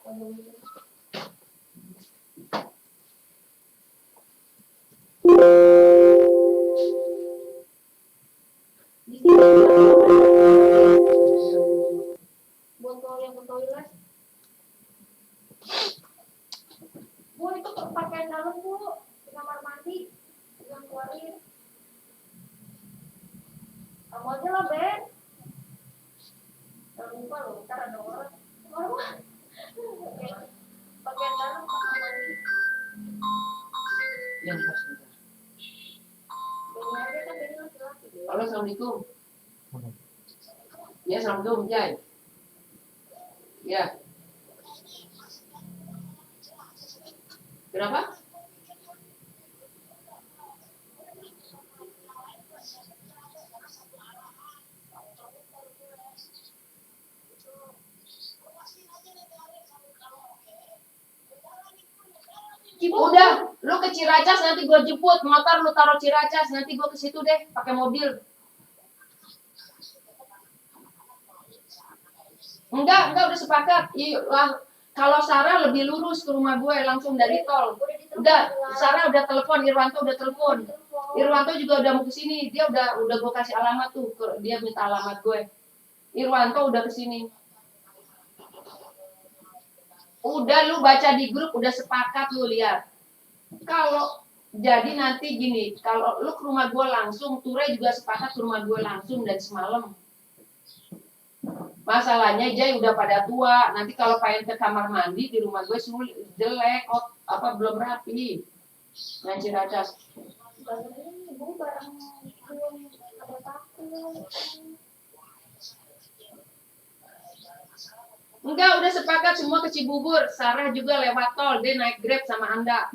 Botol yang ke toilet. Bu, itu pakaian dalam, Bu. Di kamar mandi. Yang keluarin. Kamu aja lah, Ben. Jangan lupa loh, ntar ada orang. Pakaian dalam ke kamar mandi. Yang pas sebentar. Ben aja kan, Ben laki-laki. Halo, assalamualaikum. Ya, assalamualaikum, Jai. Ya. Kenapa? Udah, lu ke Ciracas nanti gue jemput, motor lu taruh Ciracas, nanti gue ke situ deh pakai mobil. Enggak udah sepakat. Kalau Sarah lebih lurus ke rumah gue langsung dari tol. Udah, Sarah udah telepon, Irwanto udah telepon. Irwanto juga udah mau ke sini. Dia udah gue kasih alamat tuh, dia minta alamat gue. Irwanto udah ke sini. Udah lu baca di grup udah sepakat lu lihat. Kalau jadi nanti gini, kalau lu ke rumah gue langsung, Ture juga sepakat ke rumah gue langsung dan semalam. Masalahnya Jay udah pada tua, nanti kalau pengen ke kamar mandi di rumah gue sulit, jelek, belum rapi. Yang Ciracas. Enggak, udah sepakat semua ke Cibubur. Sarah juga lewat tol, dia naik Grab sama Anda.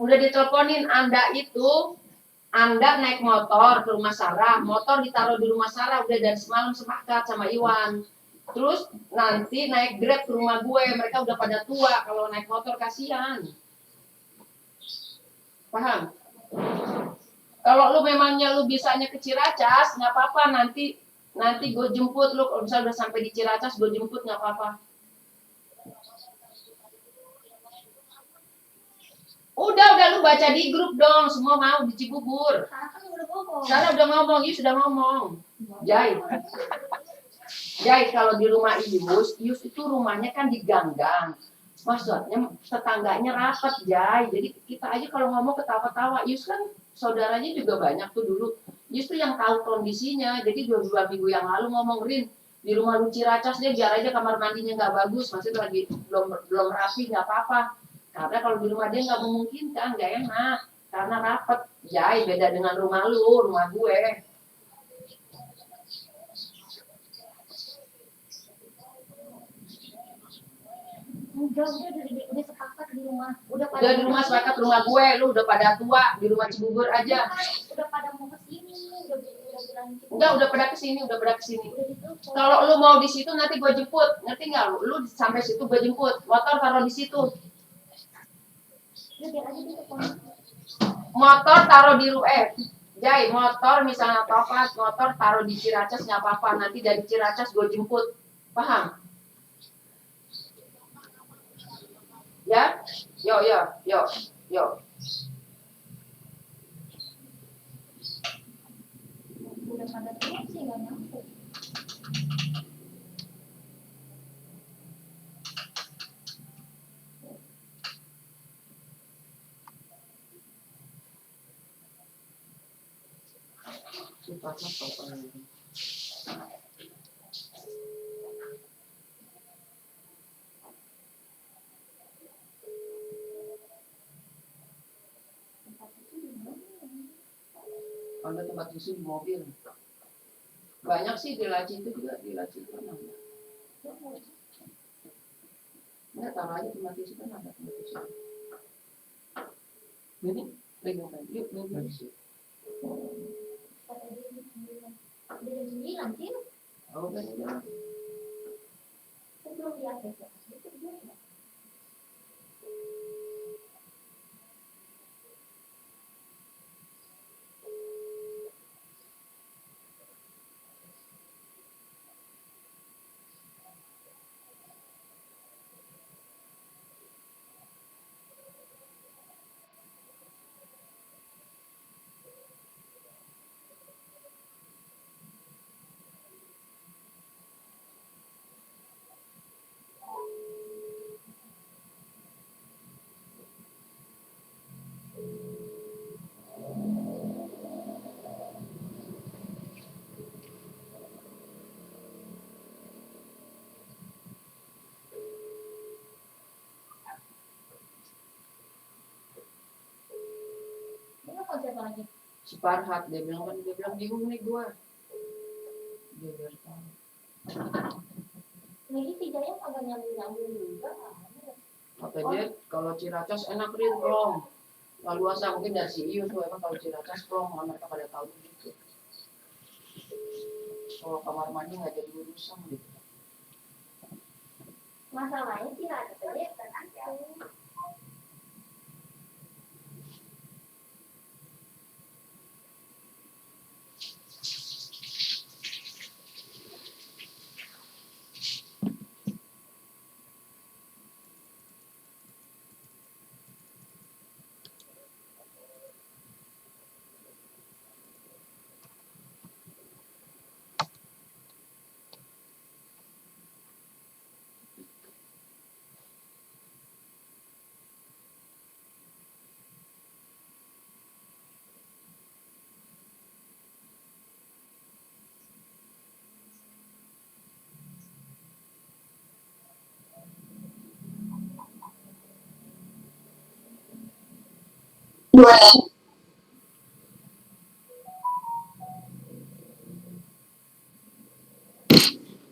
Udah diteleponin, Anda naik motor ke rumah Sarah, motor ditaruh di rumah Sarah, udah dari semalam sepakat sama Iwan. Terus nanti naik Grab ke rumah gue, mereka udah pada tua, kalau naik motor kasihan. Paham? Kalau lu memangnya lu bisanya ke Ciracas, nggak apa-apa, nanti gue jemput lu, kalau misalnya udah sampai di Ciracas, gue jemput nggak apa-apa. Udah lu baca di grup dong, semua mau di Cibubur. Sarah udah ngomong, Yus sudah ngomong. Jai, kalau di rumah Yus itu rumahnya kan di gang-gang. Maksudnya tetangganya rapat, Jai. Jadi kita aja kalau ngomong ketawa-ketawa, Yus kan saudaranya juga banyak tuh dulu. Yus tuh yang tahu kondisinya. Jadi 2 minggu yang lalu ngomong, Rin, di rumah lu Ciracas deh, biar aja kamar mandinya nggak bagus, maksudnya lagi belum rapi, nggak apa-apa. Karena kalau di rumah dia nggak memungkinkan, nggak enak. Karena rapet, Jai, beda dengan rumah lu, rumah gue. Udah sepakat di rumah. Udah di rumah sepakat rumah gue, lu udah pada tua, di rumah Cibubur aja. Udah pada mau kesini, udah pada kesini. Kalau lu mau di situ nanti gue jemput, ngerti nggak lu? Lu sampai situ gue jemput, motor taruh di situ. Motor taruh di Jai, motor misalnya topat, motor taruh di Ciracas nggak apa-apa, nanti dari Ciracas gue jemput, paham? Ya, yuk. Udah pada tua sih nggak nyampe. Sifatnya apa? Ada tempat susu di mobil. Banyak sih di laci itu juga, di laci itu kan ada. Enggak, taruh aja tempat susu kan ada tempat susu. Ini pegang kan, yuk mobil susu. Dia 9 sih. Oh, kan udah. Belum di ATC. lagi? Si Farhat dia bilang bingung nih gua. Dia biar tahu. Lagi si Jaya kagak nyambung juga. Kata dia kalau Ciracas enak Rin Plong. Lalu asa mungkin dari si Ius tuh emang kalau Ciracas Plong mereka pada tahu gitu. Kalau kamar mandi nggak jadi urusan gitu. Masalahnya Ciracas aja kan ada.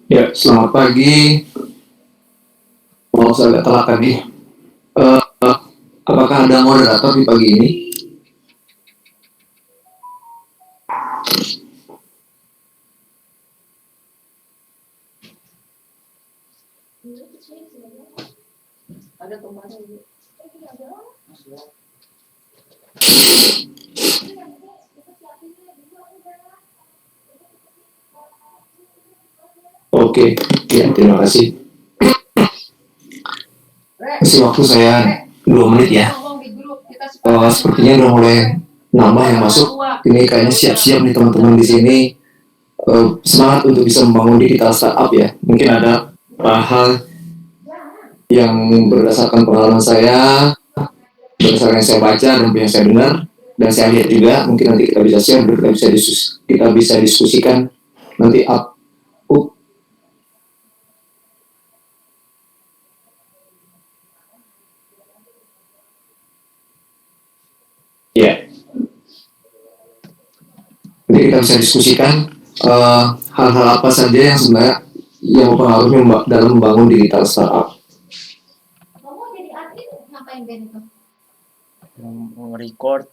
Ya, selamat pagi. Mau saya agak telat tadi. Apakah ada moderator di pagi ini? Ada temannya gitu. Oke, ya terima kasih. Kasih waktu saya 2 menit ya. Sepertinya udah mulai nambah yang masuk. Ini kayaknya siap-siap nih teman-teman di sini. Semangat untuk bisa membangun digital startup ya. Mungkin ada hal yang berdasarkan pengalaman saya, berdasarkan yang saya baca dan yang saya dengar dan saya lihat juga. Mungkin nanti kita bisa share, kita bisa diskusikan nanti ya. Nanti kita bisa diskusikan hal-hal apa saja yang sebenarnya yang mempengaruhi dalam membangun digital startup. Kamu jadi admin ngapain Ben itu? Nge-record,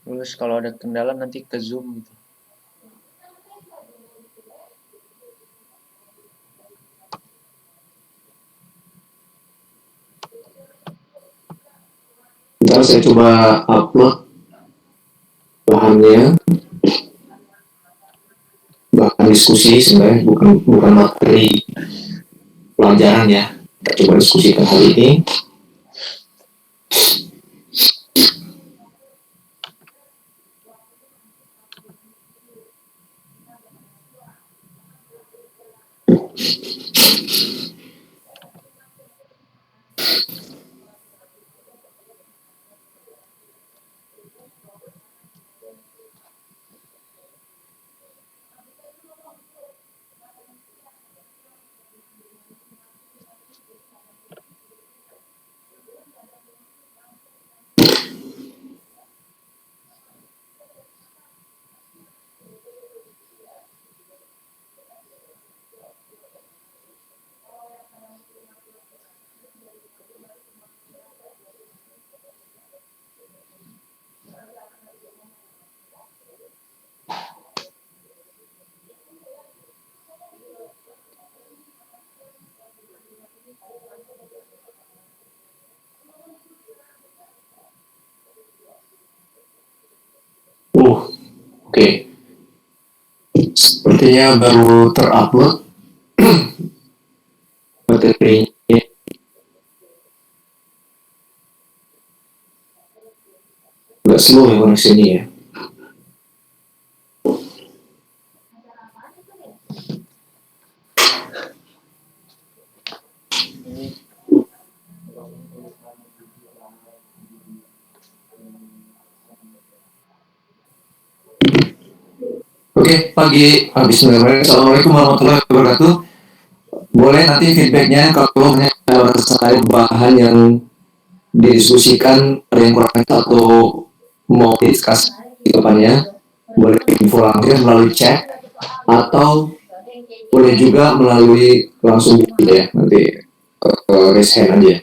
terus kalau ada kendala nanti ke Zoom gitu. Ntar saya coba upload bahannya, bahan diskusi sebenarnya bukan materi pelajaran ya. Kita coba diskusikan hal ini. Oke. Sepertinya baru terupload materinya. Agak slow ya koneksinya ya. Oke, pagi. Bismillahirrahmanirrahim. Assalamualaikum warahmatullahi wabarakatuh. Boleh nanti feedbacknya kalau terkait bahan yang didiskusikan ada yang kurang atau mau diskus di depannya, boleh volunteer melalui chat atau boleh juga melalui langsung gitu ya, nanti raise hand aja.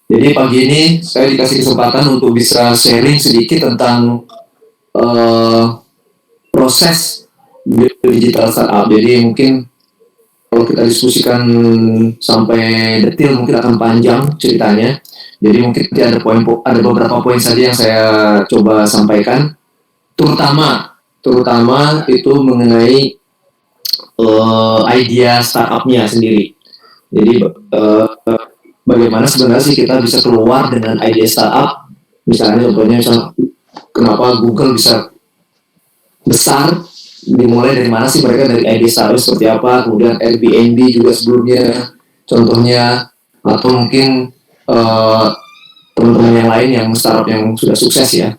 Jadi pagi ini saya dikasih kesempatan untuk bisa sharing sedikit tentang proses digital startup. Jadi mungkin kalau kita diskusikan sampai detail mungkin akan panjang ceritanya. Jadi mungkin ada beberapa poin saja yang saya coba sampaikan. Terutama itu mengenai idea startupnya sendiri. Jadi bagaimana sebenarnya sih kita bisa keluar dengan idea startup? Misalnya kenapa Google bisa besar? Dimulai dari mana sih mereka, dari ide startup seperti apa, kemudian Airbnb juga sebelumnya contohnya, atau mungkin teman-teman yang lain yang startup yang sudah sukses ya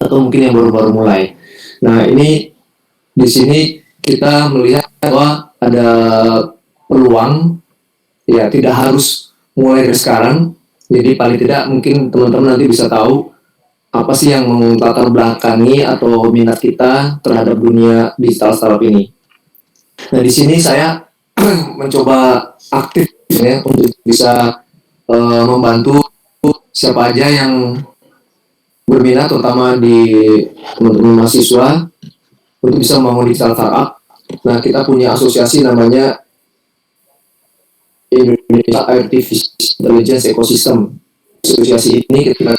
atau mungkin yang baru-baru mulai. Nah ini di sini kita melihat bahwa ada peluang ya, tidak harus mulai dari sekarang. Jadi paling tidak mungkin teman-teman nanti bisa tahu apa sih yang melatar belakangi atau minat kita terhadap dunia digital startup ini. Nah di sini saya mencoba aktif ya untuk bisa membantu siapa aja yang berminat, terutama di teman-teman mahasiswa, untuk bisa membangun digital startup. Nah kita punya asosiasi namanya Indonesia Artificial Intelligence Ecosystem. Asosiasi ini kita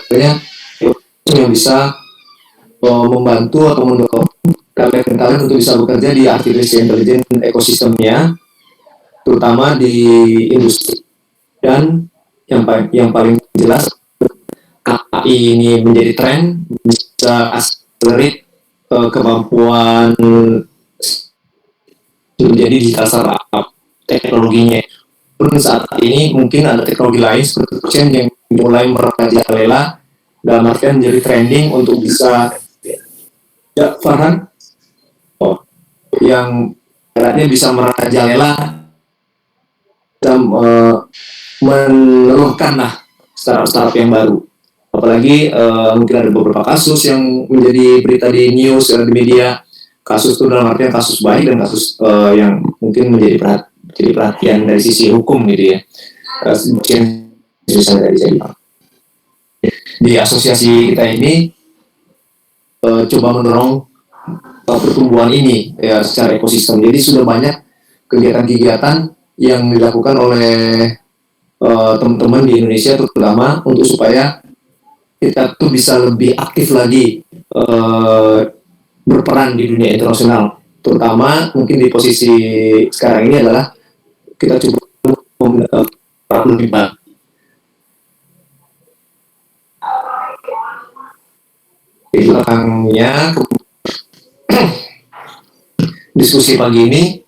yang bisa membantu atau mendorong kalian untuk bisa bekerja di artificial intelligence ekosistemnya, terutama di industri. Dan yang paling jelas, AI ini menjadi tren, bisa accelerate kemampuan menjadi digital startup teknologinya. Pun saat ini mungkin ada teknologi lain seperti blockchain yang mulai merajalela, dalam artian menjadi trending untuk bisa ya Farhan yang artinya bisa merajalela dan meneluhkan lah startup yang baru. Apalagi mungkin ada beberapa kasus yang menjadi berita di news, di media. Kasus itu dalam artian kasus baik dan kasus yang mungkin menjadi perhatian dari sisi hukum gitu ya. Mungkin misalnya dari saya di asosiasi kita ini coba mendorong pertumbuhan ini ya secara ekosistem. Jadi sudah banyak kegiatan-kegiatan yang dilakukan oleh teman-teman di Indonesia, terutama untuk supaya kita tuh bisa lebih aktif lagi berperan di dunia internasional. Terutama mungkin di posisi sekarang ini adalah kita coba lebih banyak. Di belakangnya diskusi pagi ini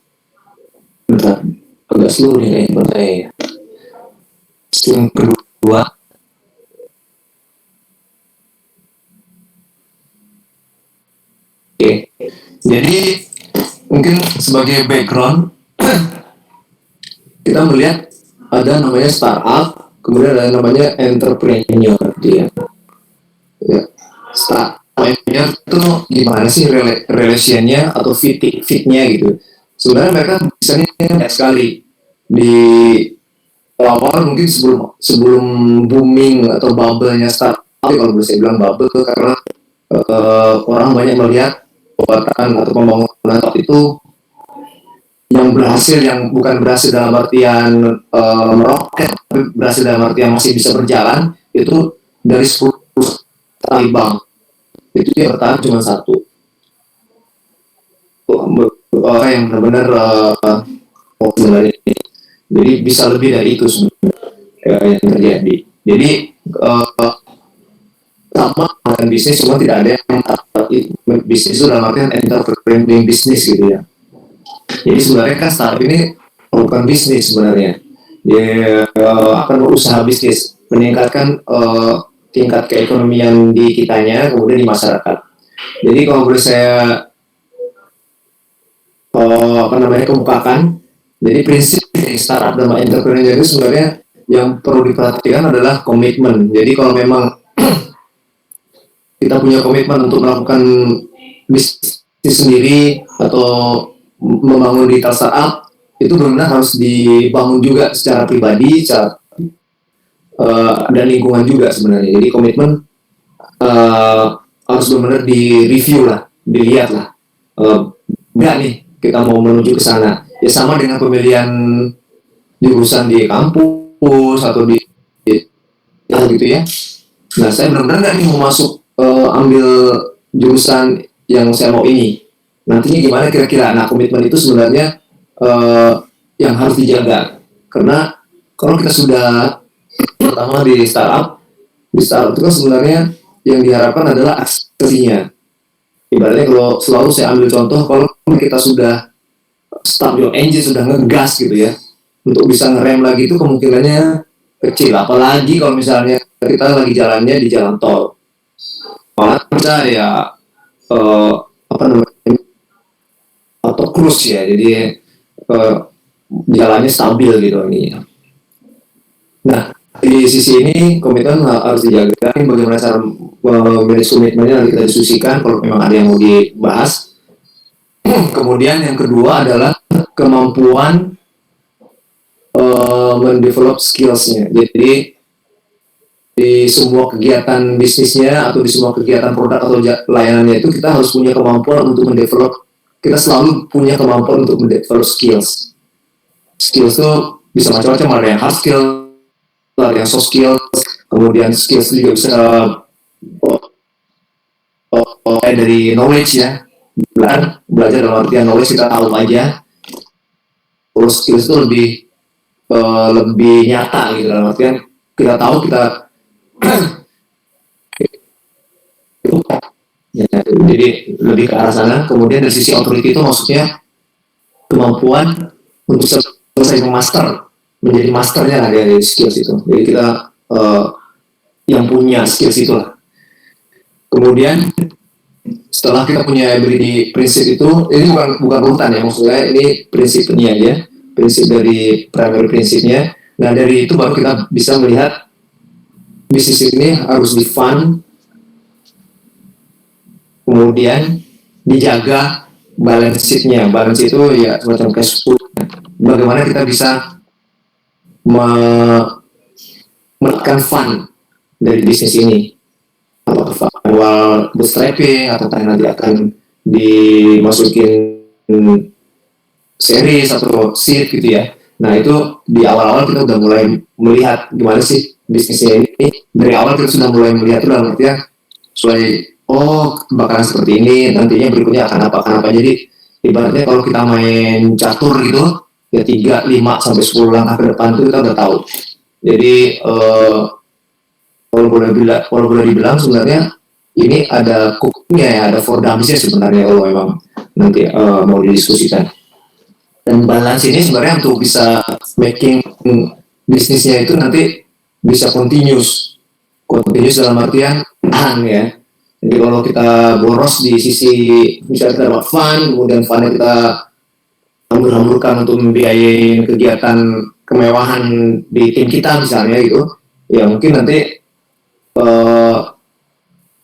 bentar, agak slow nih kayaknya saya. Yang kedua, oke. Jadi mungkin sebagai background kita melihat ada namanya startup, kemudian ada namanya entrepreneur dia. Ya. Startup itu gimana sih relationnya atau fitnya gitu. Sebenarnya mereka bisa banyak sekali di awal mungkin sebelum booming atau bubble-nya startup. Kalau boleh saya bilang bubble karena orang banyak melihat kekuatan atau pembangunan startup itu yang berhasil, yang bukan berhasil dalam artian meroket, tapi berhasil dalam artian masih bisa berjalan, itu dari 10 kali bank itu dia bertahan cuma satu orang yang benar-benar sebenarnya. Jadi bisa lebih dari itu sebenarnya yang terjadi. Jadi sama dengan bisnis, cuma tidak ada yang bisnis itu dalam artian entrepreneur bisnis gitu ya. Jadi sebenarnya kan startup ini bukan bisnis sebenarnya. Dia akan berusaha bisnis, meningkatkan tingkat keekonomian di kitanya, kemudian di masyarakat. Jadi kalau boleh saya kemukakan, jadi prinsip startup dan entrepreneur itu sebenarnya yang perlu diperhatikan adalah komitmen. Jadi kalau memang kita punya komitmen untuk melakukan bisnis sendiri atau membangun digital startup, itu benar-benar harus dibangun juga secara pribadi, dan lingkungan juga sebenarnya. Jadi komitmen harus benar-benar di-review lah, dilihat lah. Enggak nih, kita mau menuju ke sana. Ya sama dengan pemilihan jurusan di kampus atau di gitu ya. Nah, saya benar-benar nggak nih mau masuk ambil jurusan yang saya mau ini. Nantinya gimana kira-kira? Nah, komitmen itu sebenarnya yang harus dijaga. Karena kalau kita sudah pertama di startup itu kan sebenarnya yang diharapkan adalah aksesinya. Ibaratnya kalau selalu saya ambil contoh, kalau kita sudah start your engine, sudah ngegas gitu ya, untuk bisa ngerem lagi itu kemungkinannya kecil. Apalagi kalau misalnya kita lagi jalannya di jalan tol. Malah kita ya atau cruise ya, jadi jalannya stabil gitu ini. Nah, di sisi ini komitmen harus dijaga. Bagaimana cara manage komitmennya nanti kita diskusikan kalau memang ada yang mau dibahas. Kemudian yang kedua adalah kemampuan mendevelop skills-nya. Jadi di semua kegiatan bisnisnya atau di semua kegiatan produk atau layanannya itu kita harus punya kemampuan untuk mendevelop. Kita selalu punya kemampuan untuk mendevelop skills. Skills itu bisa macam-macam, ada yang hard skill, ada yang soft skill, kemudian skills juga bisa dari knowledge ya. Belajar dalam artian knowledge kita tahu aja. Terus skills itu lebih nyata gitu, dalam artian kita tahu kita ya, jadi lebih ke arah sana. Kemudian dari sisi authority itu maksudnya kemampuan untuk selesai menjadi masternya lah dari skills itu. Jadi kita yang punya skills itu lah. Kemudian setelah kita punya ability prinsip itu, ini bukan urutan ya, maksudnya ini prinsipnya aja, prinsip dari primary prinsipnya. Nah, dari itu baru kita bisa melihat bisnis ini harus di-fund, kemudian dijaga balance sheet-nya. Balance itu ya semacam cash flow. Bagaimana kita bisa menekan fund dari bisnis ini, apakah awal bootstrapping atau nanti akan dimasukin series atau seed gitu ya. Nah, itu di awal-awal kita udah mulai melihat gimana sih bisnisnya ini. Dari awal kita sudah mulai melihat itu dalam artian sesuai, bakalan seperti ini, nantinya berikutnya akan apa. Jadi ibaratnya kalau kita main catur gitu ya, 3, 5 sampai 10 langkah ke depan itu kita udah tahu. Jadi kalau boleh dibilang sebenarnya ini ada cooknya ya, ada fordamsnya sebenarnya kalau memang nanti mau didiskusikan. Dan balance ini sebenarnya untuk bisa making bisnisnya itu nanti bisa continuous dalam artian tahan ya. Jadi kalau kita boros di sisi misalnya kita dapat fund, kemudian fundnya kita hambur-hamburkan untuk membiayai kegiatan kemewahan di tim kita misalnya gitu, ya mungkin nanti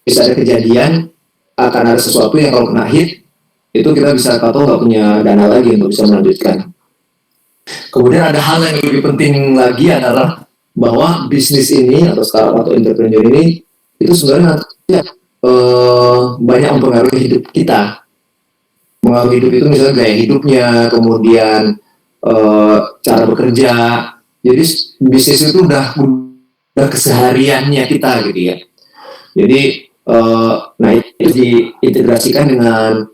bisa ada kejadian, akan ada sesuatu yang kalau kena hit itu kita bisa tahu nggak punya dana lagi untuk bisa melanjutkan. Kemudian ada hal yang lebih penting lagi adalah bahwa bisnis ini atau startup atau entrepreneur ini itu sebenarnya nanti banyak mempengaruhi hidup kita. Mengaruhi hidup itu misalnya gaya hidupnya, kemudian cara bekerja. Jadi bisnis itu udah kesehariannya kita gitu ya. Jadi nah itu diintegrasikan dengan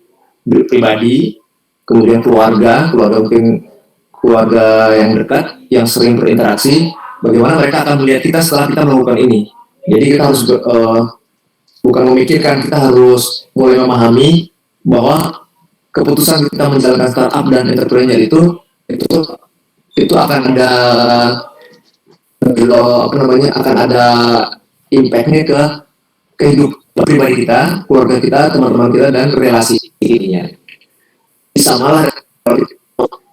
pribadi, kemudian keluarga mungkin keluarga yang dekat, yang sering berinteraksi, bagaimana mereka akan melihat kita setelah kita melakukan ini. Jadi kita harus bukan memikirkan, kita harus mulai memahami bahwa keputusan kita menjalankan startup dan entrepreneur itu akan ada akan ada impact-nya ke kehidupan pribadi kita, keluarga kita, teman-teman kita, dan relasi ini. Sama lah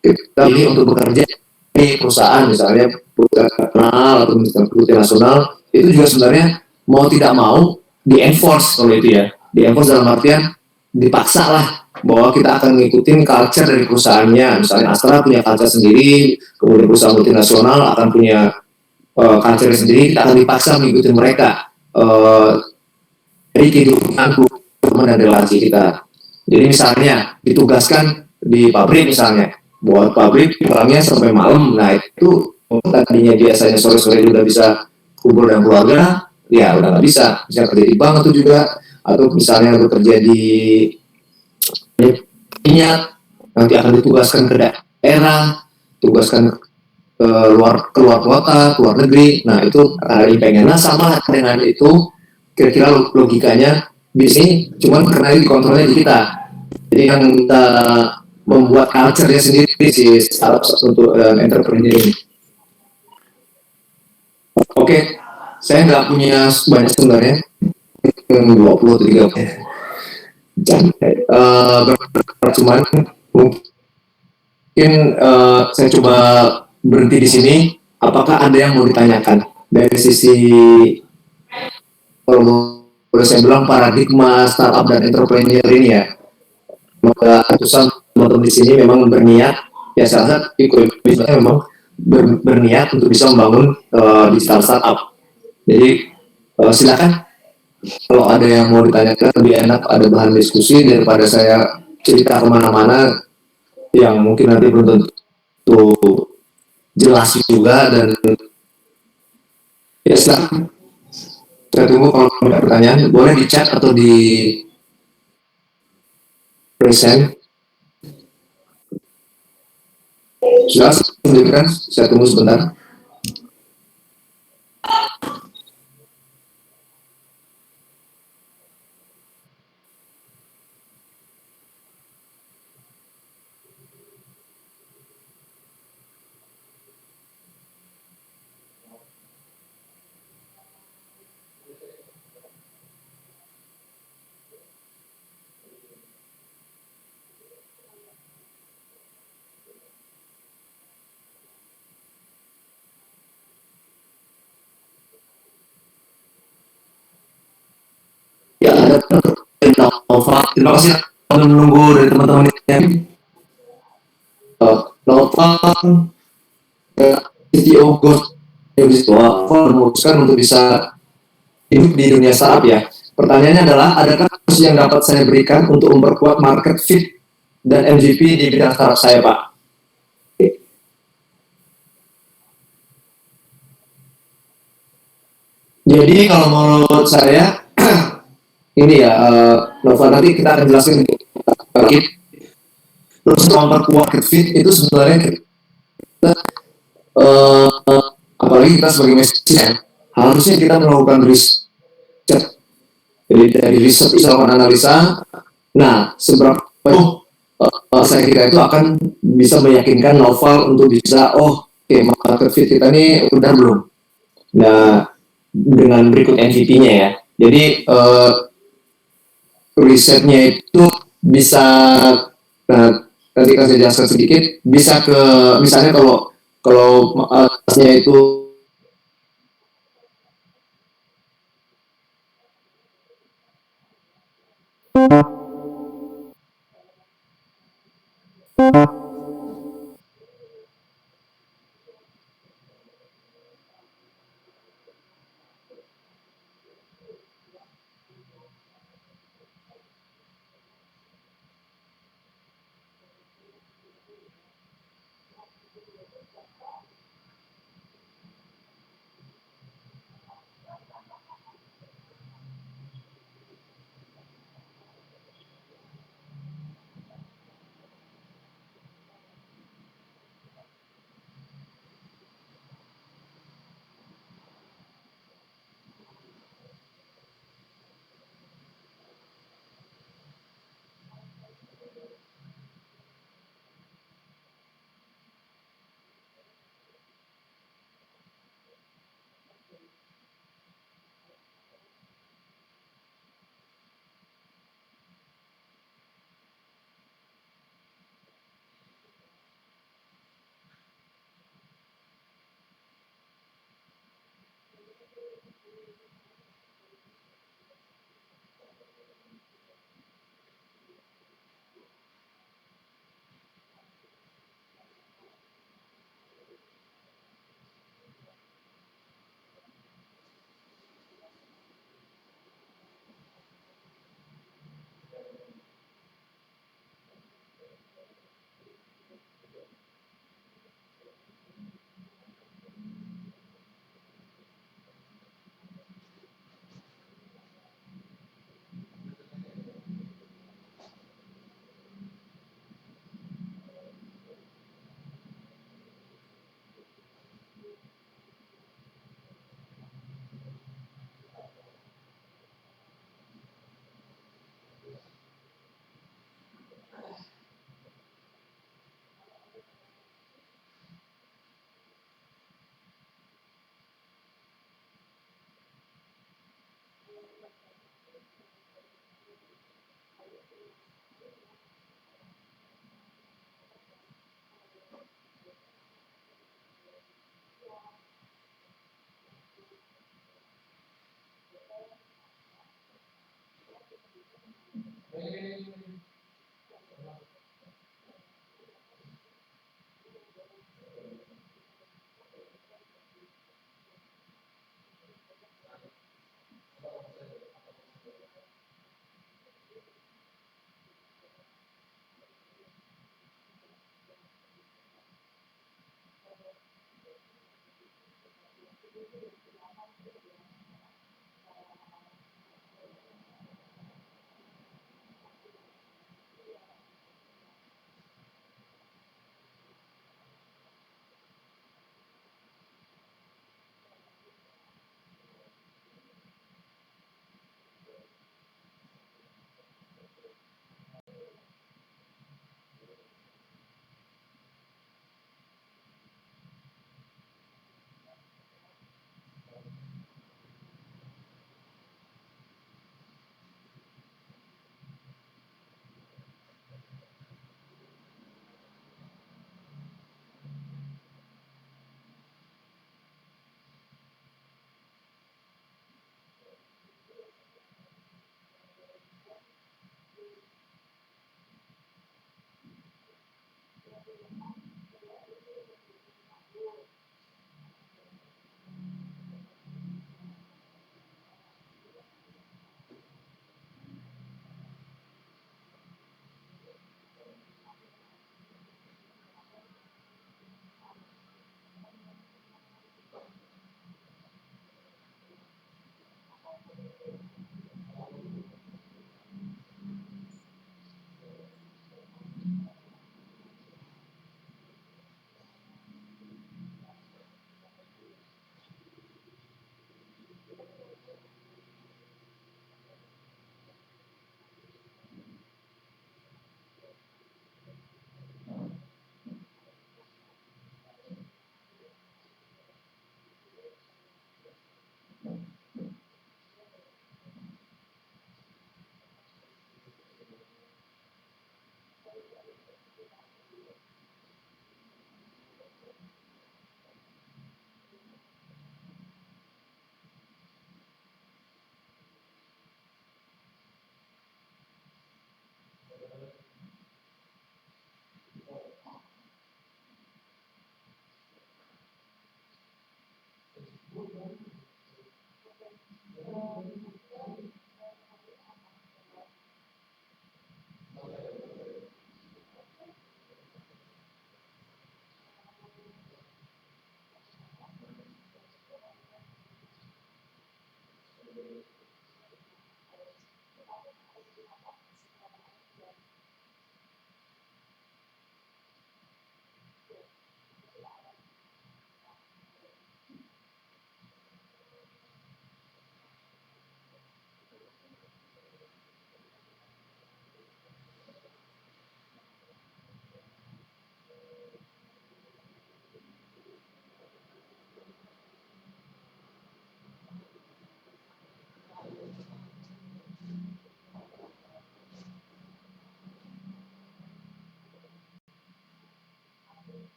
kita ini untuk bekerja di perusahaan, misalnya perusahaan nasional atau misalnya perusahaan nasional, itu juga sebenarnya mau tidak mau di enforce kalau itu ya, di enforce dalam artian dipaksa lah bahwa kita akan ngikutin culture dari perusahaannya. Misalnya Astra punya culture sendiri, kemudian perusahaan multinasional akan punya culture sendiri, kita akan dipaksa mengikuti mereka. Jadi kehidupan teman dan relasi kita. Jadi misalnya ditugaskan di pabrik misalnya, buat pabrik pulangnya sampai malam, nah itu tadinya biasanya sore-sore udah bisa kumpul dengan keluarga, ya udah nggak bisa. Bisa kerja di bank itu juga, atau misalnya bekerja di minyak, nanti akan ditugaskan ke daerah, tugaskan keluar kota, keluar negeri. Nah itu ada pengen. Nah sama dengan itu, kira-kira logikanya di sini cuman karena ini kontrolnya di kita. Jadi yang kita membuat culture-nya sendiri si startup untuk entrepreneur ini. Oke, saya nggak punya banyak sebenarnya, 20 30 jam. Cuman mungkin saya coba berhenti di sini. Apakah ada yang mau ditanyakan dari sisi, kalau boleh saya bilang, paradigma startup dan entrepreneur ini ya? Maka ratusan teman-teman di sini memang berniat, ya salah satu ikut memang berniat untuk bisa membangun digital startup. Jadi silakan kalau ada yang mau ditanyakan, lebih enak ada bahan diskusi daripada saya cerita kemana-mana yang mungkin nanti belum tentu jelas juga. Dan ya silakan, saya tunggu kalau ada pertanyaan, boleh di chat atau di present. Silakan tunjukkan, saya tunggu sebentar. Ya, ada Nova. Terima kasih telah menunggu dari teman-teman ini. Nova, CTO Ghost memutuskan untuk bisa hidup di dunia startup ya. Pertanyaannya adalah, adakah solusi yang dapat saya berikan untuk memperkuat market fit dan MVP di bidang startup saya, Pak? Jadi kalau menurut saya, ini ya, Nova, nanti kita akan jelasin sedikit. Terus memperkuat market fit itu sebenarnya kita, apalagi kita sebagai manajemen, harusnya kita melakukan riset. Jadi dari riset bisa melakukan analisa. Nah, seberapa saya kira itu akan bisa meyakinkan Noval untuk bisa, oke, market fit kita ini udah belum. Nah, dengan berikut MVP-nya ya. Jadi risetnya itu bisa, nah, nanti saya jelaskan sedikit, bisa ke, misalnya kalau itu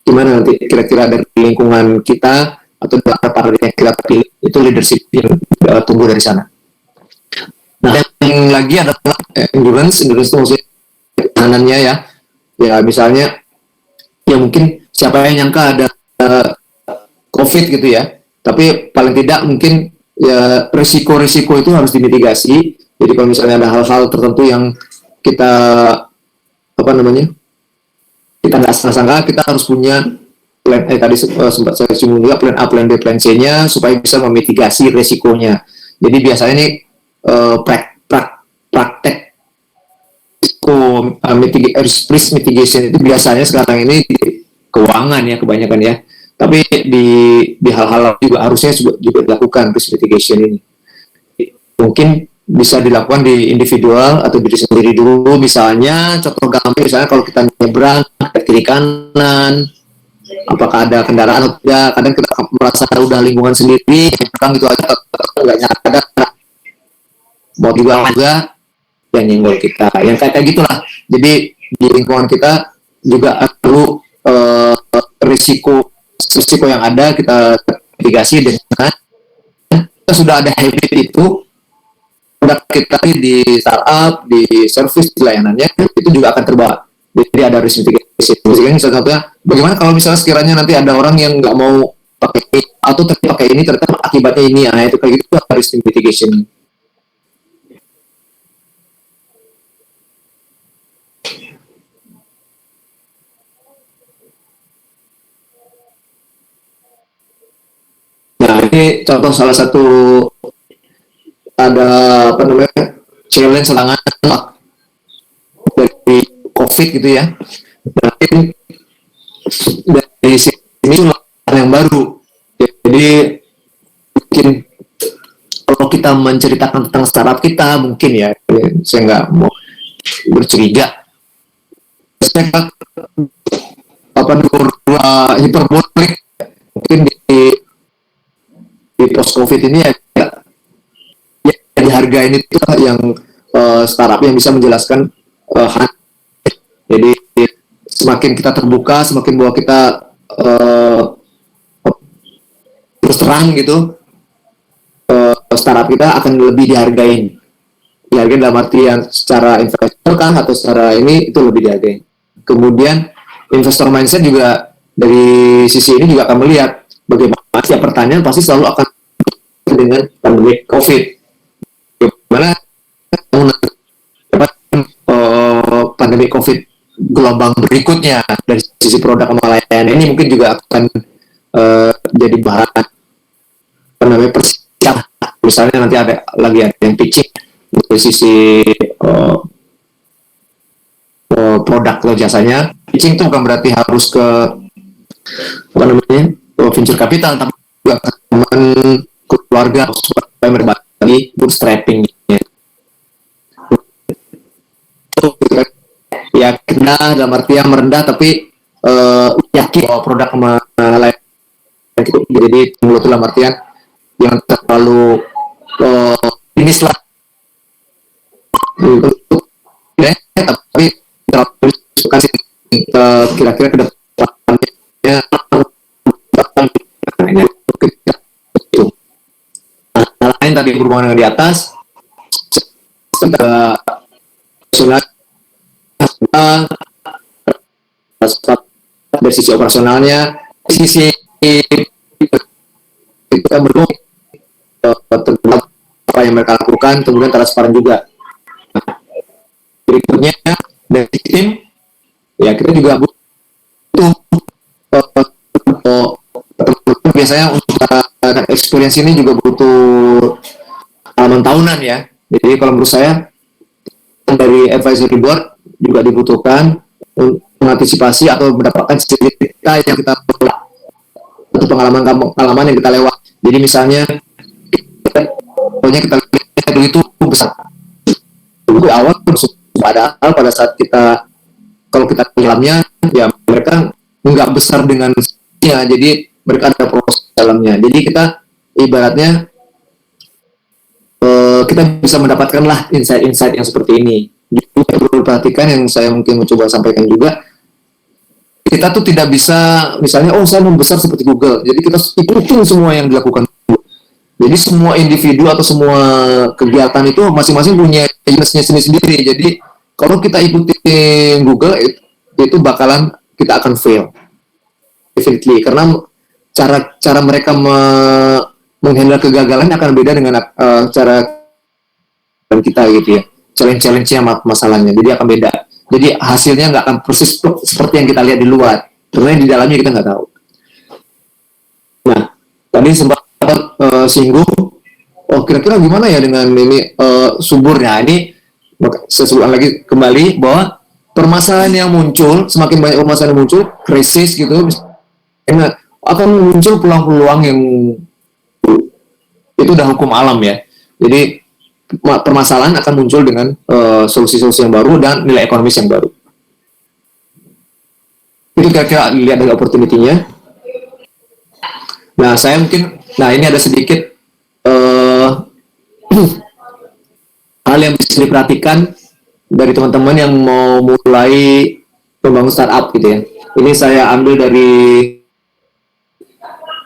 Gimana nanti kira-kira dari lingkungan kita atau para yang kita pilih itu leadership yang tumbuh dari sana. Nah, yang lagi adalah endurance itu maksudnya pertahanannya ya. Ya misalnya, ya mungkin siapa yang nyangka ada COVID gitu ya. Tapi paling tidak mungkin ya risiko-risiko itu harus dimitigasi. Jadi kalau misalnya ada hal-hal tertentu yang kita kita nggak sangka, kita harus punya plan tadi sempat saya singgung juga plan A, plan B, plan C-nya supaya bisa memitigasi resikonya. Jadi biasanya ini praktek risk mitigation itu biasanya sekarang ini di keuangan ya kebanyakan ya. Tapi di hal-hal juga harusnya juga dilakukan risk mitigation ini. Mungkin bisa dilakukan di individual atau diri sendiri dulu. Misalnya contoh gampang, misalnya kalau kita nyebrang ke kiri kanan, apakah ada kendaraan atau tidak. Kadang kita merasa udah lingkungan sendiri, nyebrang gitu aja nggak nyadar mau juga yang nyenggol kita, yang kayak gitulah. Jadi di lingkungan kita juga perlu risiko yang ada kita mitigasi dengan kita sudah ada habit itu. Produk kita di startup, di service, di layanannya itu juga akan terbawa. Jadi ada risk mitigation. Salah satunya, bagaimana kalau misalnya sekiranya nanti ada orang yang nggak mau pakai ini atau pakai ini ternyata akibatnya ini ya, itu kayak gitu ada risk mitigation. Nah ini contoh salah satu ada challenge tantangan dari COVID gitu ya. Dan dari sini yang baru. Jadi mungkin kalau kita menceritakan tentang startup kita mungkin ya, saya nggak mau bercuriga. Saya hiperbolik mungkin di post COVID ini ya dihargain itu yang startup yang bisa menjelaskan jadi semakin kita terbuka, semakin bahwa kita terus terang gitu, startup kita akan lebih dihargain dalam artian secara investor kan atau secara ini itu lebih dihargain. Kemudian investor mindset juga dari sisi ini juga akan melihat bagaimana setiap pertanyaan pasti selalu akan dengan pandemi COVID. Bagaimana pandemi COVID gelombang berikutnya dari sisi produk sama layanan ini mungkin juga akan jadi bahan persiapan. Misalnya nanti ada yang pitching dari sisi produk atau jasanya. Pitching itu bukan berarti harus ke venture capital, tapi juga ke teman keluarga supaya berbagi bootstrapping. Ya kita dalam arti yang merendah tapi yakin bahwa produk sama lain gitu. Jadi mulut dalam artian yang terlalu ini lah tapi terlalu kasih kira-kira ke depannya lain tadi berhubungan dengan di atas dari sisi operasionalnya, sisi kita berdua tentang apa yang mereka lakukan, kemudian transparan juga. Berikutnya dari tim, ya kita juga butuh biasanya untuk experience ini juga butuh pengalaman tahunan ya. Jadi kalau menurut saya dari advisory board juga dibutuhkan untuk mengantisipasi atau mendapatkan cerita yang kita perlu atau pengalaman yang kita lewat. Jadi misalnya kita lihat itu besar dulu awal, padahal pada saat kita kalau kita dalamnya ya mereka nggak besar dengan ya, jadi mereka ada proses dalamnya. Jadi kita ibaratnya kita bisa mendapatkan lah insight-insight yang seperti ini. Juga perlu perhatikan yang saya mungkin mencoba sampaikan juga, kita tuh tidak bisa misalnya saya mau besar seperti Google, jadi kita ikutin semua yang dilakukan. Jadi semua individu atau semua kegiatan itu masing-masing punya uniqueness-nya sendiri. Jadi kalau kita ikutin Google itu bakalan kita akan fail, definitely, karena cara mereka menghandle kegagalan akan beda dengan cara kita gitu ya. Challenge-nya masalahnya, jadi akan beda. Jadi hasilnya nggak akan persis seperti yang kita lihat di luar, karena di dalamnya kita nggak tahu. Nah, tadi sempat singgung, kira-kira gimana ya dengan ini suburnya. Ini saya sebutkan lagi kembali bahwa permasalahan yang muncul, semakin banyak permasalahan yang muncul, krisis gitu, akan muncul peluang-peluang yang itu udah hukum alam ya. Jadi permasalahan akan muncul dengan solusi-solusi yang baru dan nilai ekonomis yang baru. Itu kira-kira lihat dari opportunity-nya. Nah, ini ada sedikit hal yang bisa diperhatikan dari teman-teman yang mau mulai membangun startup gitu ya. Ini saya ambil dari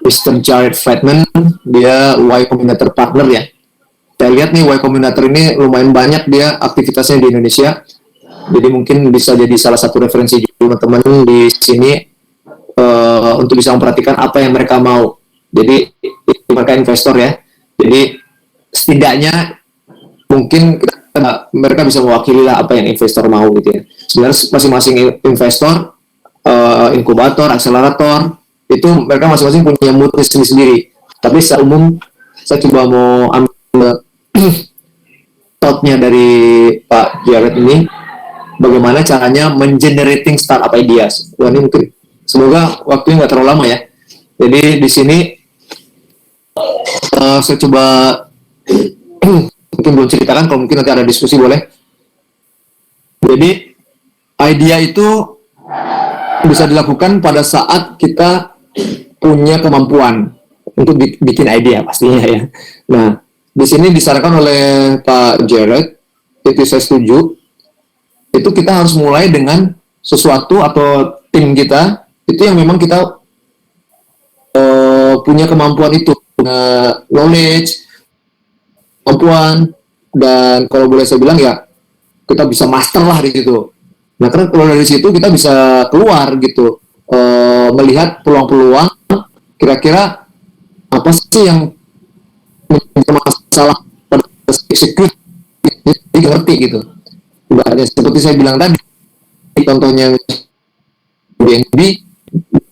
Mr. Jared Friedman, dia Y Combinator Partner ya. Saya lihat nih Y Combinator ini lumayan banyak dia aktivitasnya di Indonesia. Jadi mungkin bisa jadi salah satu referensi juga teman-teman di sini untuk bisa memperhatikan apa yang mereka mau. Jadi mereka investor ya. Jadi setidaknya mungkin mereka bisa mewakili lah apa yang investor mau gitu ya. Sebenarnya masing-masing investor, inkubator, akselerator itu mereka masing-masing punya mood sendiri. Tapi secara umum saya coba mau ambil thought-nya dari Pak Jared ini, bagaimana caranya mengenerating startup ideas. Wah, ini mungkin semoga waktunya nggak terlalu lama ya. Jadi di sini saya coba mungkin belum ceritakan, kalau mungkin nanti ada diskusi boleh. Jadi idea itu bisa dilakukan pada saat kita punya kemampuan untuk bikin idea pastinya ya. Nah, di sini disarankan oleh Pak Jared, itu saya setuju. Itu kita harus mulai dengan sesuatu atau tim kita itu yang memang kita punya kemampuan itu, knowledge, kemampuan, dan kalau boleh saya bilang ya kita bisa master lah di situ. Nah, karena kalau dari situ kita bisa keluar gitu, melihat peluang-peluang, kira-kira apa sih yang masalah pada execute, jadi ngerti gitu. Ibaratnya seperti saya bilang tadi, contohnya BNB,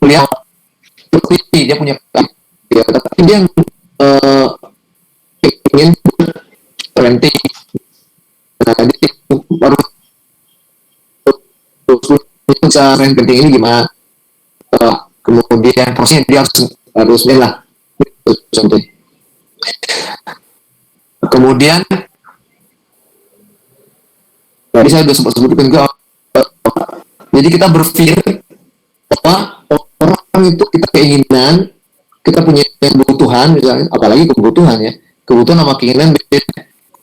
melihat seperti dia punya ya, tapi dia ingin renting. Nah, jadi baru bisa renting ini gimana? Kemudian prosesnya dia harus lah contoh. Kemudian tadi saya sudah sempat sebutkan juga, jadi kita berpikir bahwa orang itu kita keinginan, kita punya kebutuhan misalnya, apalagi kebutuhan ya, kebutuhan sama keinginan beda.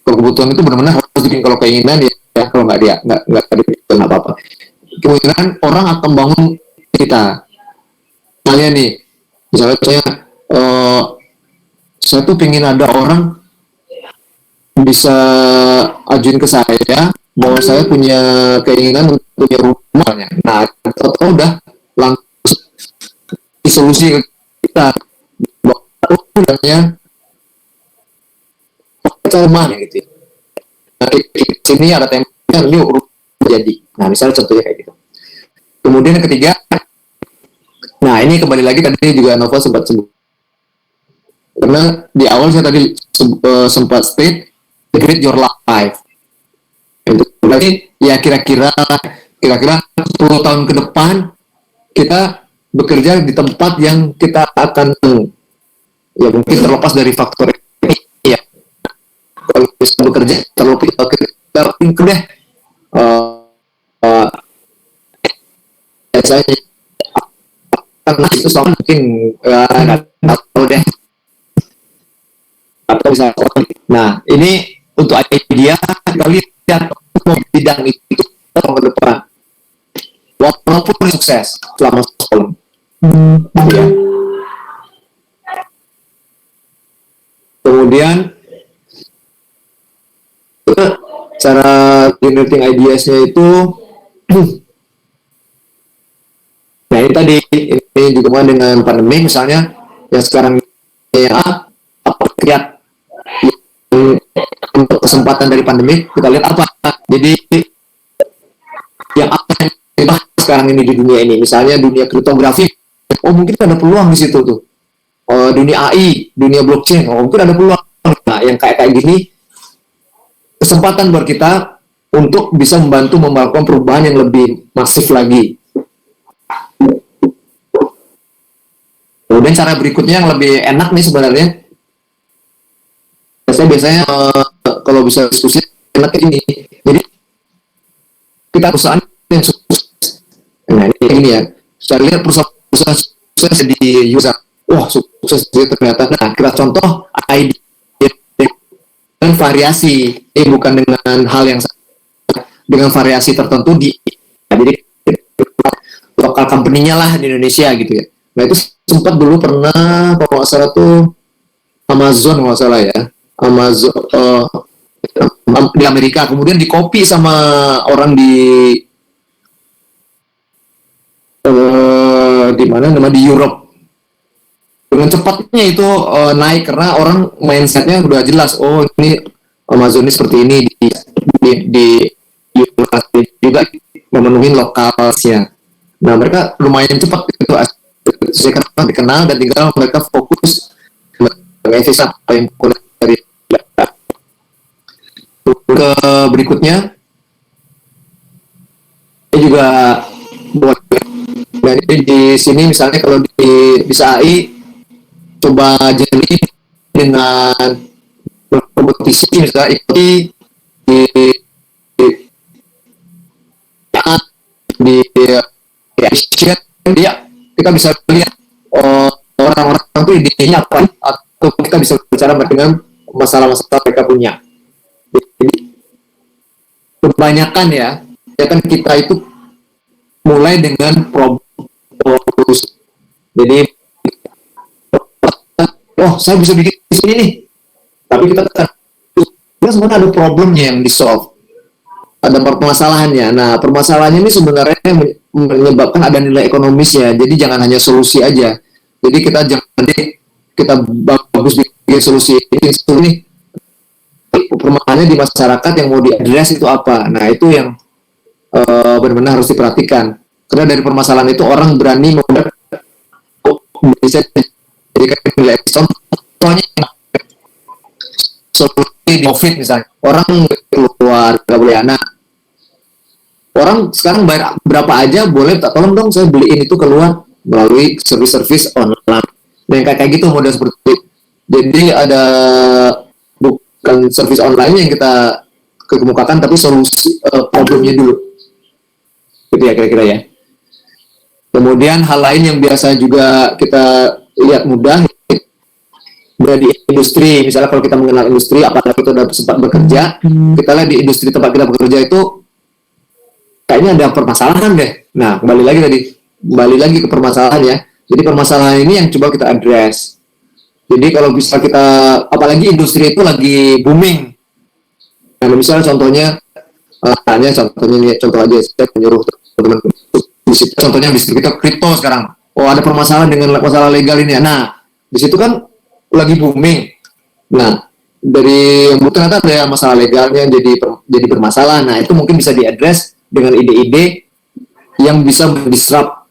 Kalau kebutuhan itu benar-benar harus dibikin, kalau keinginan ya kalau nggak dia nggak apa-apa. Keinginan orang akan bangun kita. Misalnya nih, misalnya saya tuh pengen ada orang bisa ajuin ke saya bahwa saya punya keinginan untuk punya rumah. Nah, atau udah langsung solusi ke kita bahwa cara mana gitu. Nah, di sini ada temanya, ini terjadi. Nah, misalnya contohnya kayak gitu. Kemudian yang ketiga, nah ini kembali lagi tadi juga Nova sempat sebut. Karena di awal saya tadi sempat state create your life. Itu berarti ya kira-kira 10 tahun ke depan kita bekerja di tempat yang kita akan ya mungkin terlepas dari faktor ini ya. Kalau bisa bekerja terlalu kita pinker deh. Saya karena itu sama mungkin nggak tahu deh atau bisa. Nah ini untuk idea kita lihat bidang itu tahun ke depan walaupun sukses selama setahun ya. Kemudian cara generating ideas-nya itu nah ini tadi ini juga dengan pandemi misalnya yang sekarang ya apa lihat untuk kesempatan dari pandemi kita lihat apa jadi yang apa yang dibahas sekarang ini di dunia ini misalnya dunia kriptografi oh mungkin ada peluang di situ tuh dunia AI dunia blockchain oh mungkin ada peluang nah yang kayak gini kesempatan buat kita untuk bisa membantu melakukan perubahan yang lebih masif lagi. Kemudian cara berikutnya yang lebih enak nih sebenarnya saya biasanya kalau bisa diskusi enaknya ini jadi kita perusahaan yang sukses nah ini ya saya lihat perusahaan sukses di user wah sukses ternyata nah kita contoh ID dengan variasi bukan dengan hal yang dengan variasi tertentu di jadi lokal company-nya lah di Indonesia gitu ya nah itu sempat dulu pernah kalau nggak salah tuh Amazon kalau nggak salah ya Amazon di Amerika kemudian di copy sama orang di mana nama di Europe dengan cepatnya itu naik karena orang mindsetnya udah jelas oh ini Amazon ini seperti ini di juga memenuhi lokalnya nah mereka lumayan cepat itu sekarang dikenal dan tinggal mereka fokus mengeksekusi apa yang kurang dari data. Ke berikutnya ini juga buat jadi di sini misalnya kalau bisa AI coba jadi dengan berkompetisi misalnya ikuti di Asia dia kita bisa lihat orang-orang itu idenya apa atau kita bisa bicara dengan masalah-masalah mereka punya jadi kebanyakan ya kan kita itu mulai dengan problem jadi oh saya bisa bikin di sini nih tapi kita sebenarnya ada problemnya yang di solve ada permasalahannya nah permasalahannya ini sebenarnya menyebabkan ada nilai ekonomisnya jadi jangan hanya solusi aja jadi kita bagus bikin solusi ini permasalahannya di masyarakat yang mau diadres itu apa nah itu yang benar-benar harus diperhatikan karena dari permasalahan itu orang berani bisa jadikan nilai contohnya solusi COVID misalnya orang keluar nggak boleh anak orang sekarang bayar berapa aja boleh tak tolong dong saya beliin itu keluar melalui servis online nah yang kayak gitu model seperti itu jadi ada bukan servis online yang kita kemukakan tapi solusi problemnya dulu gitu ya kira-kira ya kemudian hal lain yang biasa juga kita lihat mudah di industri misalnya kalau kita mengenal industri apakah kita sudah sempat bekerja kita lihat di industri tempat kita bekerja itu kayaknya ada permasalahan deh nah kembali lagi ke permasalahan ya jadi permasalahan ini yang coba kita address jadi kalau bisa kita apalagi industri itu lagi booming nah misalnya contohnya contoh aja saya menyuruh teman-teman contohnya industri kita kripto sekarang oh ada permasalahan dengan masalah legal ini nah di situ kan lagi booming. Nah, dari yang ternyata ada masalah legalnya jadi bermasalah. Nah, itu mungkin bisa diadres dengan ide-ide yang bisa mendisrupt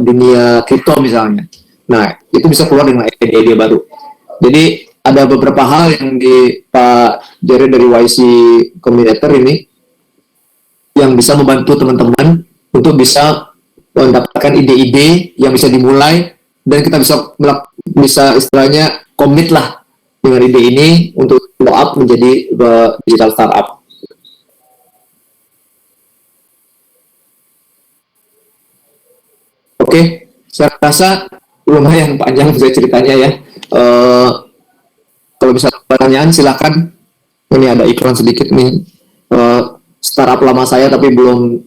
dunia kripto misalnya. Nah, itu bisa keluar dengan ide-ide baru. Jadi ada beberapa hal yang di Pak Jerry dari YC Combinator ini yang bisa membantu teman-teman untuk bisa mendapatkan ide-ide yang bisa dimulai dan kita bisa istilahnya komit lah dengan ide ini untuk blow up menjadi digital startup. Oke, saya rasa lumayan panjang saya ceritanya ya. Kalau bisa pertanyaan silakan. Ini ada iklan sedikit nih. Startup lama saya tapi belum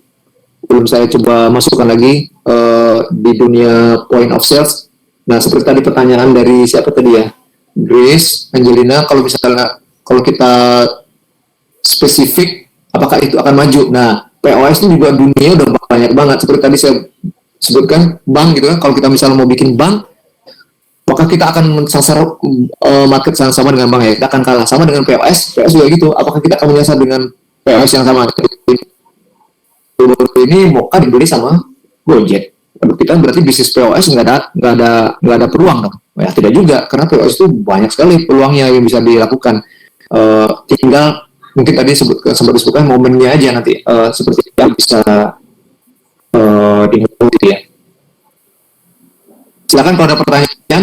saya coba masukkan lagi di dunia point of sales. Nah, seperti tadi pertanyaan dari siapa tadi ya? Grace, Angelina, kalau kita spesifik, apakah itu akan maju? Nah, POS itu juga dunia udah banyak banget. Seperti tadi saya sebutkan, bank gitu kan. Kalau kita misalnya mau bikin bank, maka kita akan sasar market yang sama dengan bank ya. Kita akan kalah sama dengan POS juga gitu. Apakah kita akan menyasar dengan POS yang sama? Ini Moka dibeli sama Gojek. Kita berarti bisnis POS nggak ada peluang dong? Ya tidak juga, karena POS itu banyak sekali peluangnya yang bisa dilakukan. Tinggal mungkin tadi sempat disebutkan momennya aja nanti seperti yang bisa diikuti ya. Silakan kalau ada pertanyaan.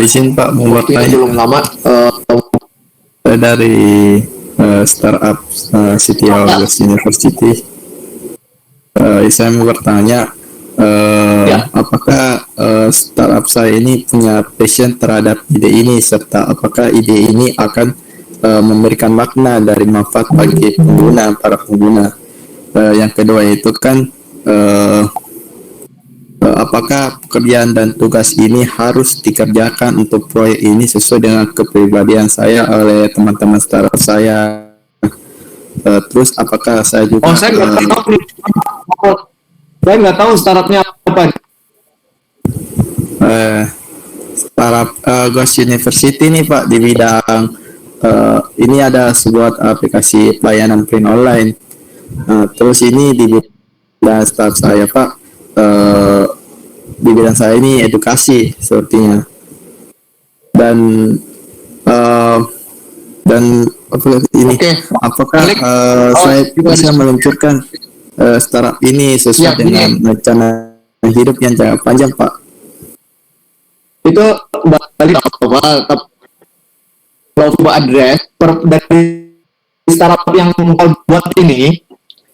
Izin Pak mau bertanya. Belum lama Dari startup City August University. Saya mau bertanya, apakah startup saya ini punya passion terhadap ide ini, serta apakah ide ini akan memberikan makna dari manfaat bagi para pengguna. Yang kedua itu kan apakah pekerjaan dan tugas ini harus dikerjakan untuk proyek ini sesuai dengan kepribadian saya oleh teman-teman startup saya. Terus apakah saya juga saya nggak tahu startupnya apa. Startup Ghost University nih Pak, di bidang ini ada sebuah aplikasi pelayanan print online. Terus ini di bidang startup saya Pak, di bidang saya ini edukasi sepertinya. Dan ini apakah saya bisa meluncurkan startup ini sesuai dengan rencana hidup yang jangka panjang Pak? Itu balik awal, kalau coba address dari startup yang mau buat ini,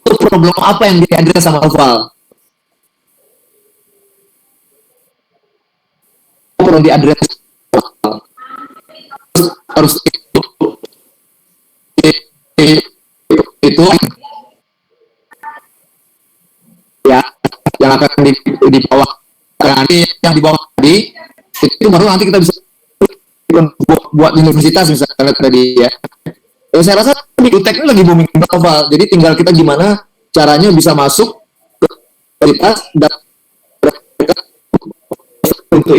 itu problem apa yang diadres sama Oval? Perlu diadres harus itu ya yang akan di bawah, nanti yang di bawah tadi itu baru nanti kita bisa buat universitas misalnya tadi ya. Saya rasa di UTEK ini lagi booming Oval, jadi tinggal kita gimana caranya bisa masuk ke universitas dan untuk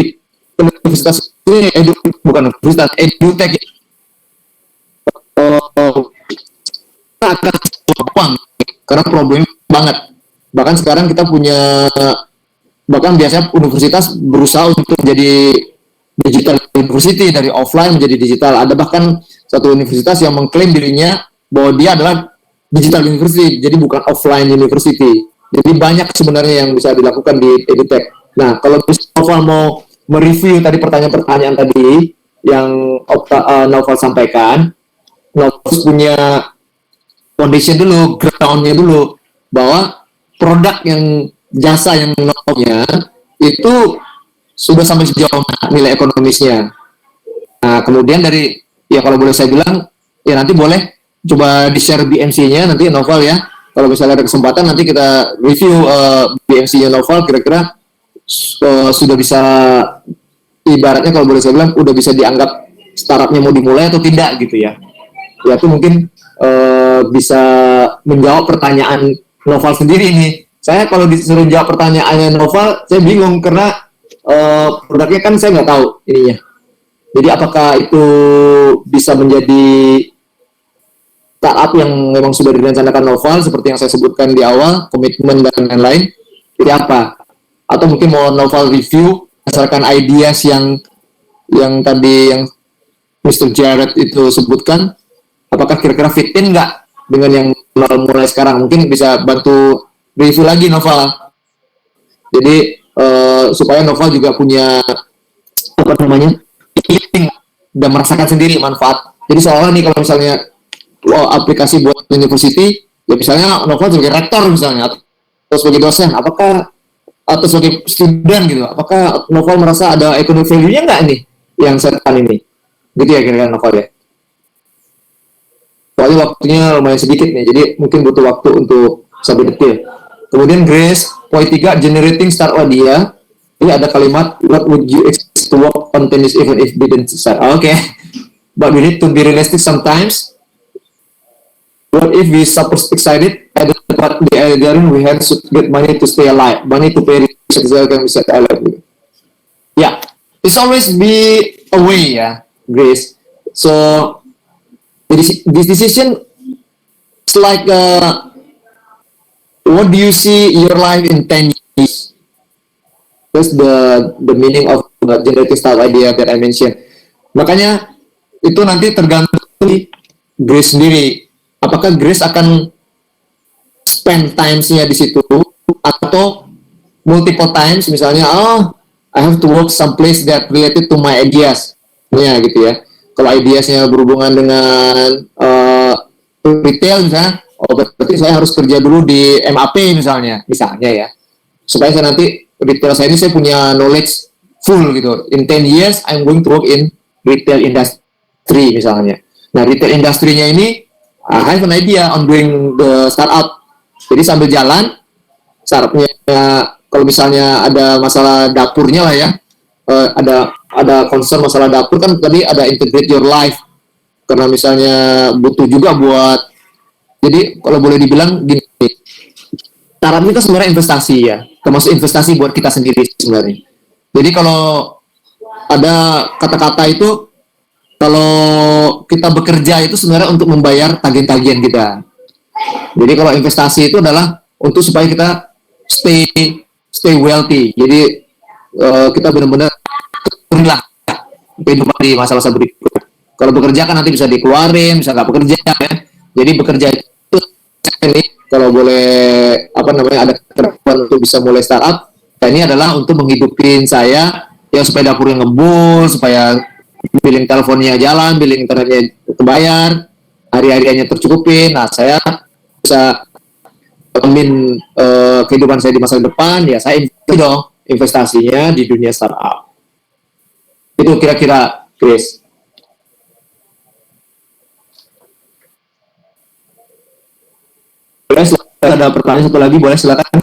universitas ini bukan universitas EduTech akan uang karena problemnya banget. Bahkan sekarang kita punya, bahkan biasanya universitas berusaha untuk menjadi digital university, dari offline menjadi digital. Ada bahkan satu universitas yang mengklaim dirinya bahwa dia adalah digital university, jadi bukan offline university. Jadi banyak sebenarnya yang bisa dilakukan di EduTech. Nah, kalau Novel mau mereview tadi pertanyaan-pertanyaan tadi yang Novel sampaikan, Novel punya foundation dulu, ground-nya dulu, bahwa produk yang jasa yang Novelnya itu sudah sampai sejauh mana nilai ekonomisnya. Nah, kemudian dari, ya kalau boleh saya bilang, ya nanti boleh coba di-share BMC-nya nanti Novel ya. Kalau misalnya ada kesempatan nanti kita review BMC-nya Novel, kira-kira sudah bisa, ibaratnya kalau boleh saya bilang, udah bisa dianggap startupnya mau dimulai atau tidak gitu ya. Ya itu mungkin bisa menjawab pertanyaan Novel sendiri nih. Saya kalau disuruh jawab pertanyaannya Novel, saya bingung karena produknya kan saya nggak tahu ininya. Jadi apakah itu bisa menjadi startup yang memang sudah direncanakan Noval seperti yang saya sebutkan di awal, komitmen dan lain-lain, jadi apa? Atau mungkin mau Noval review berdasarkan ideas yang tadi yang Mr. Jared itu sebutkan, apakah kira-kira fit in nggak dengan yang mulai sekarang? Mungkin bisa bantu review lagi Noval. Jadi supaya Noval juga punya apa namanya feeling dan merasakan sendiri manfaat. Jadi seolah nih kalau misalnya aplikasi buat university, ya misalnya Noval sebagai rektor misalnya atau sebagai dosen, apakah atau sebagai student gitu, apakah Noval merasa ada economic value-nya nggak nih yang setan ini? Gitu ya kira-kira Noval ya. Soalnya waktunya lumayan sedikit nih, jadi mungkin butuh waktu untuk sampai detil. Kemudian Grace, poin 3, generating start idea. Ini ada kalimat, what would you expect to work on tennis even if didn't start? Oke. But we need to be realistic sometimes. What if we super excited at what the idea we have to get money to stay alive, money to pay research can be set alive. Yeah, it's always be a way ya, Grace. So this decision is like what do you see your life in 10 years? That's the meaning of generating start idea that I mentioned. Makanya itu nanti tergantung Grace sendiri. Apakah Grace akan spend time-nya di situ atau multiple times misalnya, I have to work someplace that related to my ideas. Ya gitu ya. Kalau ideasnya berhubungan dengan retail misalnya, berarti saya harus kerja dulu di MAP misalnya ya. Supaya saya nanti retail saya ini saya punya knowledge full gitu. In 10 years, I'm going to work in retail industry misalnya. Nah, retail industry-nya ini, I have an idea on doing the startup. Jadi sambil jalan, startupnya kalau misalnya ada masalah dapurnya lah ya, ada concern masalah dapur kan tadi ada integrate your life. Karena misalnya butuh juga buat, jadi kalau boleh dibilang gini, startup itu sebenarnya investasi ya, termasuk investasi buat kita sendiri sebenarnya. Jadi kalau ada kata-kata itu, kalau kita bekerja itu sebenarnya untuk membayar tagihan-tagihan kita. Jadi kalau investasi itu adalah untuk supaya kita stay wealthy. Jadi kita benar-benar lah kehidupan di masa-masa berikut. Kalau bekerja kan nanti bisa dikeluarin, bisa nggak bekerja ya. Jadi bekerja itu ini kalau boleh ada kemampuan untuk bisa mulai startup. Dan ini adalah untuk menghidupin saya ya supaya dapurnya ngebul, supaya billing teleponnya jalan, billing internetnya kebayar, hari-hariannya tercukupin. Nah, saya bisa jamin kehidupan saya di masa depan, ya saya investasinya di dunia startup. Itu kira-kira, Chris. Boleh, ada pertanyaan satu lagi, boleh silakan.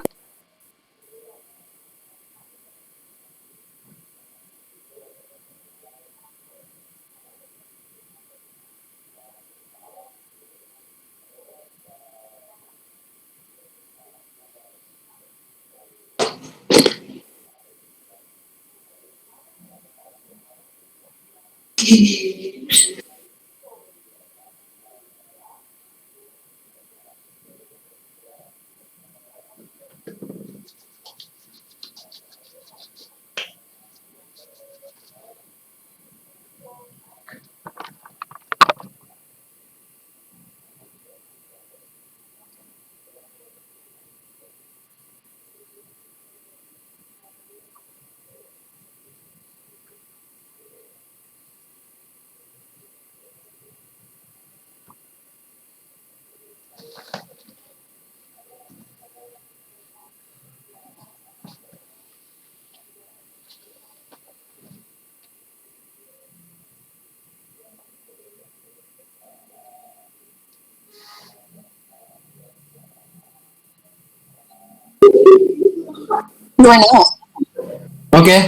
Oke,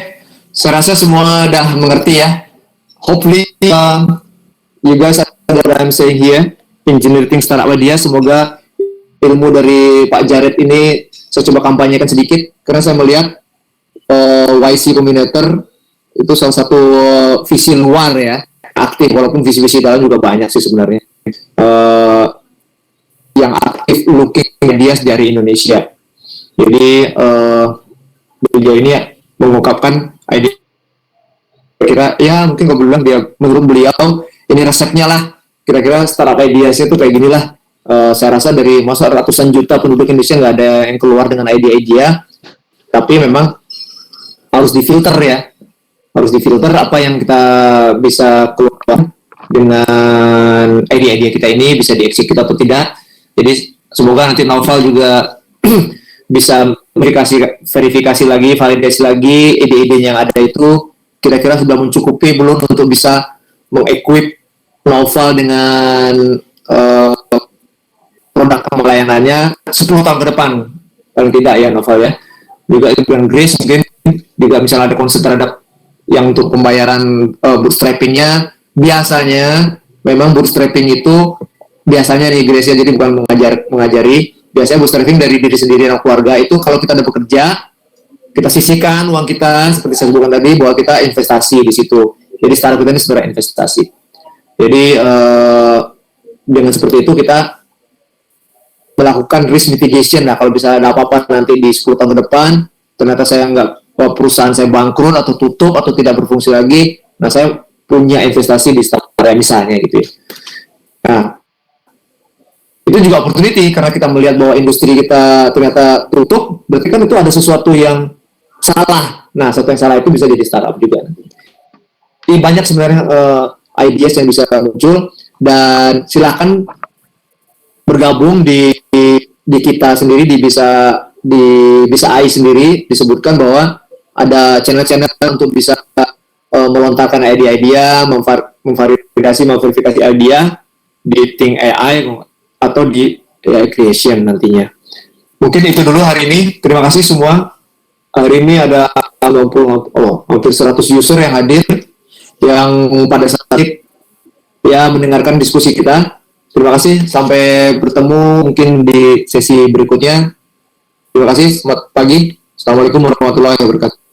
saya rasa semua udah mengerti ya. Hopefully you guys understand what I'm saying here in generating startup idea. Semoga ilmu dari Pak Jared ini saya coba kampanyekan sedikit karena saya melihat YC Combinator itu salah satu visi luar ya, aktif, walaupun visi-visi dalam juga banyak sih sebenarnya. Yang aktif looking media dari Indonesia. Jadi beliau ini mengungkapkan ide, kira ya mungkin kalau bilang dia, menurut beliau ini resepnya lah, kira-kira startup ideasnya tuh kayak gini lah. Saya rasa dari masa ratusan juta penduduk Indonesia nggak ada yang keluar dengan ide-ide, tapi memang harus difilter ya, harus difilter apa yang kita bisa keluar dengan ide-ide kita ini bisa dieksekusi atau tidak. Jadi semoga nanti Naufal juga bisa verifikasi lagi, validasi lagi ide-ide yang ada itu kira-kira sudah mencukupi belum untuk bisa mengequip Naufal dengan produk pelayanannya 10 tahun ke depan, paling tidak ya Naufal ya. Juga itu yang Grace mungkin juga misalnya ada konsep terhadap yang untuk pembayaran bootstrappingnya, biasanya memang bootstrapping itu biasanya nih Grace ya, jadi bukan mengajari, biasanya bootstrapping dari diri sendiri dan keluarga itu kalau kita udah bekerja, kita sisihkan uang kita seperti saya sebutkan tadi bahwa kita investasi di situ. Jadi startup kita ini sebenarnya investasi. Jadi dengan seperti itu kita melakukan risk mitigation. Nah, kalau bisa ada apa-apa nanti di 10 tahun ke depan, ternyata saya perusahaan saya bangkrut atau tutup atau tidak berfungsi lagi, nah saya punya investasi di startup misalnya gitu ya. Nah, itu juga opportunity karena kita melihat bahwa industri kita ternyata tutup, berarti kan itu ada sesuatu yang salah. Nah, sesuatu yang salah itu bisa jadi startup juga. Jadi banyak sebenarnya ideas yang bisa muncul, dan silakan bergabung di kita sendiri di bisa AI sendiri disebutkan bahwa ada channel-channel untuk bisa melontarkan ide-ide, memverifikasi ide di Think AI atau di AI Creation nantinya. Mungkin itu dulu hari ini. Terima kasih semua. Hari ini ada hampir 100 user yang hadir, yang pada saat ini ya mendengarkan diskusi kita. Terima kasih, sampai bertemu mungkin di sesi berikutnya. Terima kasih, selamat pagi. Assalamualaikum warahmatullahi wabarakatuh.